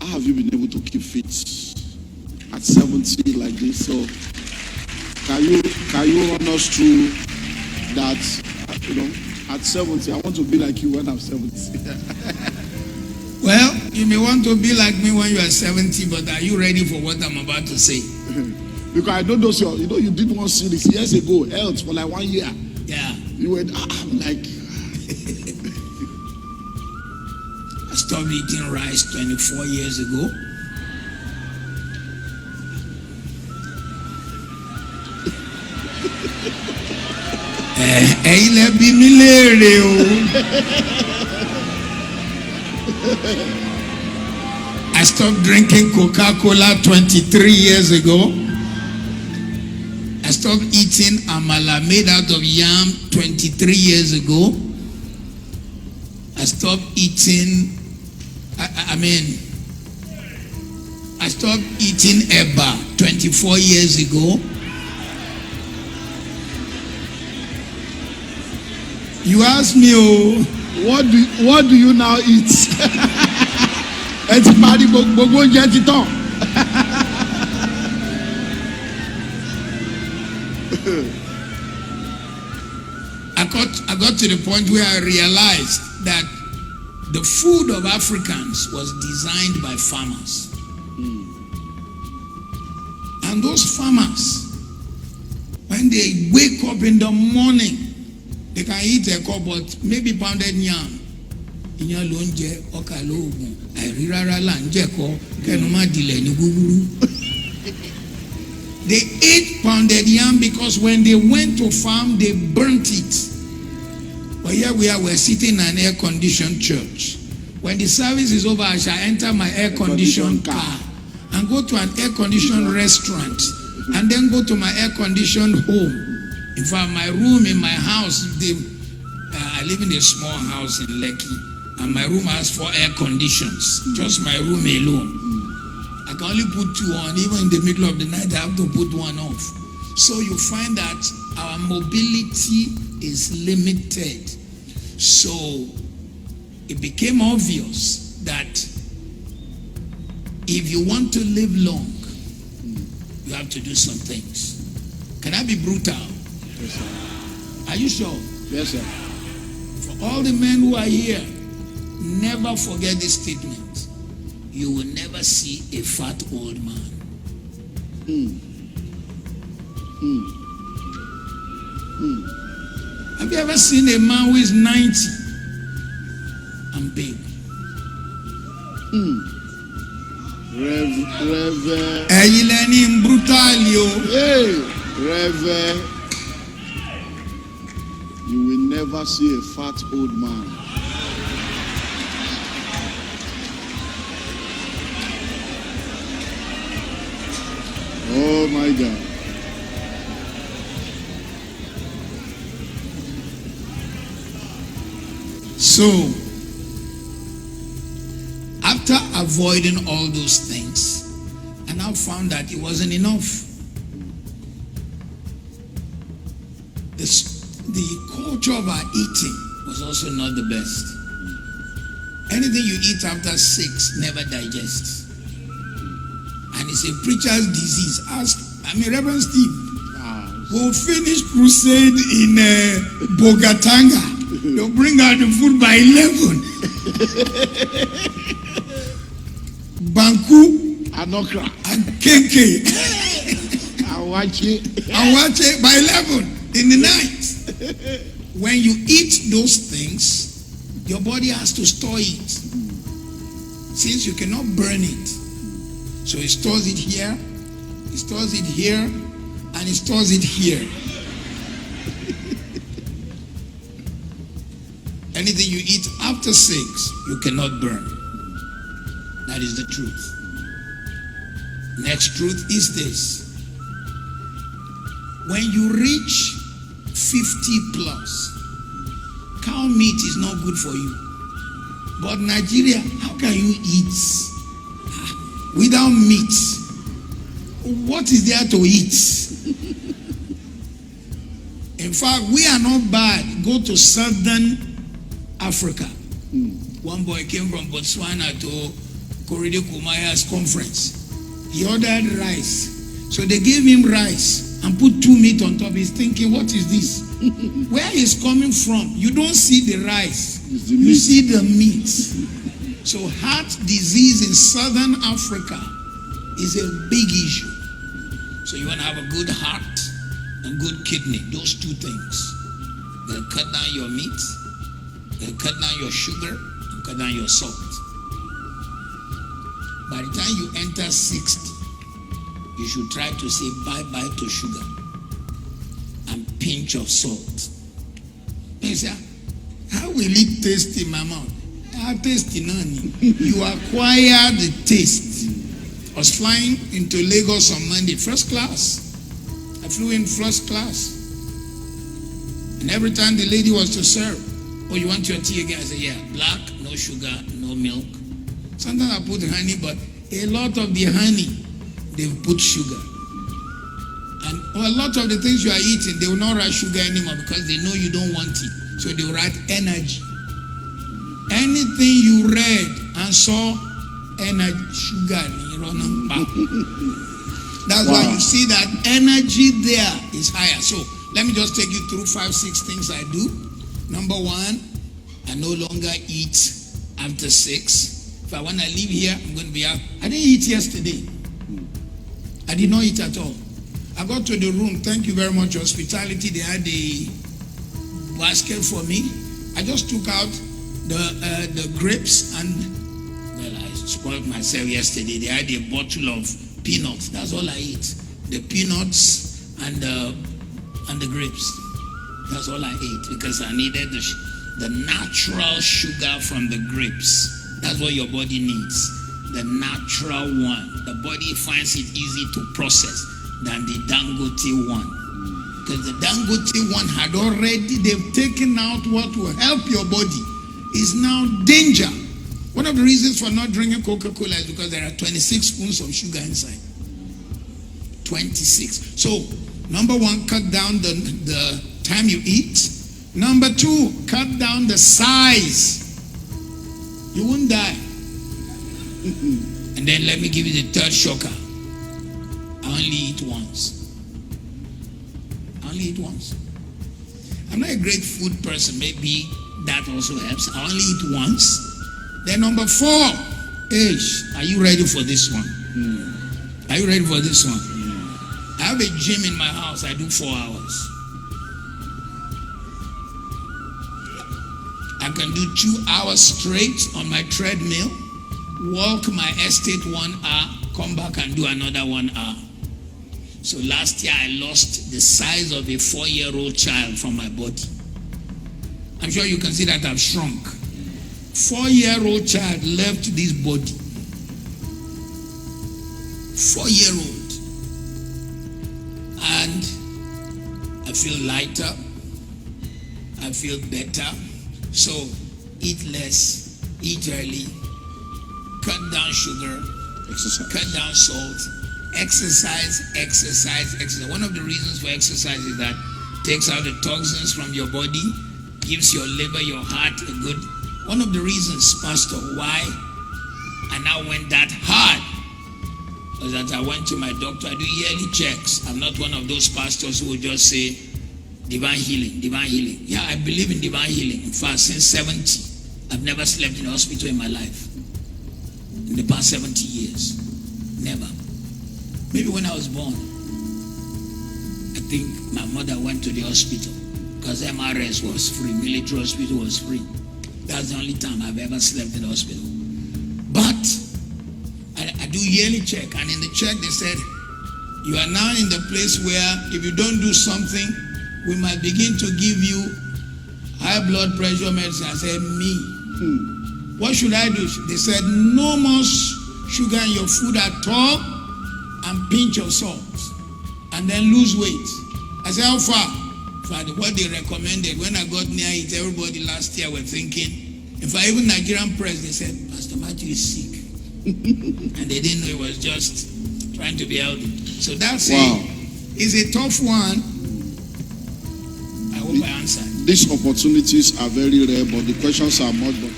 how have you been able to keep fit at 70 like this? So can you run us through that? At 70, I want to be like you when I'm 70. Well, you may want to be like me when you are 70, but are you ready for what I'm about to say? Because I don't know, you did one series years ago, health for like 1 year. Yeah. You went, I'm like. I stopped eating rice 24 years ago. I stopped drinking Coca-Cola 23 years ago. I stopped eating amala made out of yam 23 years ago. I stopped eating, I stopped eating eba 24 years ago. You ask me, what do you now eat? I got to the point where I realized that the food of Africans was designed by farmers. And those farmers, when they wake up in the morning, they can eat a cup, but maybe pounded yam. They ate pounded yam because when they went to farm, they burnt it. But here we are, we're sitting in an air-conditioned church. When the service is over, I shall enter my air-conditioned car and go to an air-conditioned restaurant and then go to my air-conditioned home. In fact, my room in my house, I live in a small house in Lekki, and my room has 4 air conditions, just my room alone. I can only put 2 on, even in the middle of the night, I have to put 1 off. So you find that our mobility is limited. So it became obvious that if you want to live long, you have to do some things. Can I be brutal? Yes, sir. Are you sure? Yes, sir. For all the men who are here, never forget this statement. You will never see a fat old man. Have you ever seen a man who is 90 and big? Reverend. Hey, Reverend. You will never see a fat old man. Oh my God. So, after avoiding all those things, I now found that it wasn't enough. The culture of our eating was also not the best. Anything you eat after 6 never digests. And it's a preacher's disease. Reverend Steve will finish crusade in Bogatanga. They'll bring out the food by 11. Banku, Anokra, and Keke. Awache By 11 in the night. When you eat those things, your body has to store it. Since you cannot burn it. So it stores it here, it stores it here, and it stores it here. Anything you eat after 6, you cannot burn. That is the truth. Next truth is this. When you reach 50 plus, cow meat is not good for you. But Nigeria, how can you eat without meat? What is there to eat? In fact, we are not bad. Go to southern Africa. One boy came from Botswana to Korede Kumaya's conference. He ordered rice. So they gave him rice and put 2 meat on top. He's thinking, what is this? Where is coming from? You don't see the rice. You see the meat. So heart disease in southern Africa is a big issue. So you want to have a good heart and good kidney. Those 2 things. They'll cut down your meat. They'll cut down your sugar and cut down your salt. By the time you enter 60, you should try to say bye-bye to sugar and pinch of salt. You say, how will it taste in my mouth? Tasty, none. You acquire the taste. I was flying into Lagos on Monday, first class. I flew in first class. And every time the lady was to serve, oh, you want your tea again? I said, yeah, black, no sugar, no milk. Sometimes I put honey, but a lot of the honey, they've put sugar. And a lot of the things you are eating, they will not write sugar anymore because they know you don't want it. So they will write energy. Anything you read and saw, energy, sugar. That's why you see that energy there is higher. So let me just take you through 5, 6 things I do. Number 1, I no longer eat after 6. If I want to leave here, I'm going to be out. I didn't eat yesterday. I did not eat at all. I got to the room. Thank you very much, hospitality. They had the basket for me. I just took out the grapes and, well, I spoiled myself yesterday. They had a bottle of peanuts. That's all I ate. The peanuts and the grapes. That's all I ate because I needed the natural sugar from the grapes. That's what your body needs. The natural one. The body finds it easy to process than the Dangote one. Because the Dangote one had already, they've taken out what will help your body. Is now danger. One of the reasons for not drinking Coca-Cola is because there are 26 spoons of sugar inside. 26. So, number 1, cut down the time you eat. Number 2, cut down the size. You won't die. And then let me give you the third shocker. I only eat once. I only eat once. I'm not a great food person. Maybe that also helps. I only eat once. Then number 4, are you ready for this one? Are you ready for this one? I have a gym in my house. I do 4 hours. I can do 2 hours straight on my treadmill, walk my estate 1 hour, come back and do another 1 hour. So last year I lost the size of a 4-year-old child from my body. I'm sure you can see that I've shrunk. 4-year-old child left this body. 4-year-old. And I feel lighter. I feel better. So eat less, eat early, cut down sugar, Exercise. cut down salt, exercise. One of the reasons for exercise is that it takes out the toxins from your body, gives your liver, your heart a good. One of the reasons, Pastor, why I now went that hard was that I went to my doctor. I do yearly checks. I'm not one of those pastors who will just say divine healing, divine healing. Yeah, I believe in divine healing. In fact, since 70, I've never slept in a hospital in my life. In the past 70 years. Never. Maybe when I was born, I think my mother went to the hospital because MRS was free, military hospital was free. That's the only time I've ever slept in the hospital. But I do yearly check, and in the check they said, you are now in the place where if you don't do something, we might begin to give you high blood pressure medicine. I said, me. What should I do? They said, no more sugar in your food at all, and pinch of salt, and then lose weight. I said, how far? What they recommended, when I got near it, everybody last year were thinking, in fact, even Nigerian press, they said, Pastor Matthew is sick. And they didn't know it was just trying to be healthy. So that's it's a tough one. I hope I answered. These opportunities are very rare, but the questions are much. But